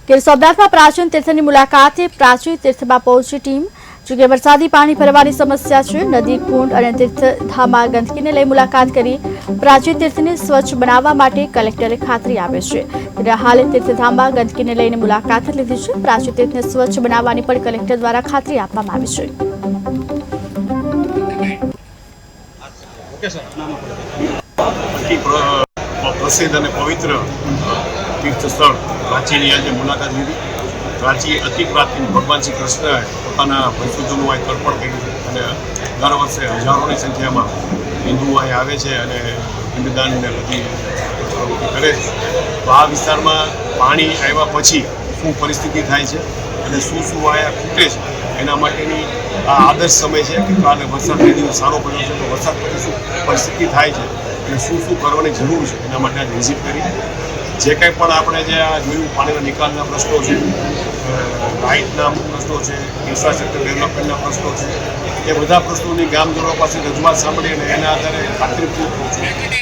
ગીર સોમનાથમાં પ્રાચીન તીર્થની મુલાકાતે પ્રાચીન તીર્થમાં પહોંચી ટીમ। જોકે વરસાદી પાણી ભરવાની સમસ્યા છે। નદી, કુંડ અને તીર્થધામમાં ગંદકીને લઈ મુલાકાત કરી પ્રાચીન તીર્થને સ્વચ્છ બનાવવા માટે કલેક્ટરે ખાતરી આપી છે। ત્યારે હાલ તીર્થધામમાં ગંદકીને લઈને મુલાકાત લીધી છે। પ્રાચીન તીર્થને સ્વચ્છ બનાવવાની પણ કલેક્ટર દ્વારા ખાતરી આપવામાં આવી છે। प्रसिद्ध और पवित्र तीर्थ स्थल प्राची की आज मुलाकात ली। प्राची अति प्राचीन भगवान श्री कृष्ण પોતાના ભક્તજનો અહીં તર્પણ કર્યું છે અને દર વર્ષે હજારોની સંખ્યામાં હિન્દુઓ અહીં આવે છે અને પિંડદાન ને બધી કરે છે। તો આ વિસ્તારમાં પાણી આવ્યા પછી શું પરિસ્થિતિ થાય છે અને શું અહીંયા ખૂટે છે એના માટેની આ આદર્શ સમય છે કે કાલે વરસાદ બે દિવસ સારો પડ્યો છે તો વરસાદ પછી શું પરિસ્થિતિ થાય છે અને શું કરવાની જરૂર છે એના માટે આ વિઝિટ કરી। જે કંઈ પણ આપણે જે આ જોયું પાણીના નિકાલના પ્રશ્નો છે, લાઇટના પ્રશ્નો છે, ઇન્ફ્રાસ્ટ્રક્ચર ડેવલપમેન્ટના પ્રશ્નો છે, એ બધા પ્રશ્નોની ગામજનો પાસે રજૂઆત સાંભળી અને એના આધારે ખાતરી પૂરી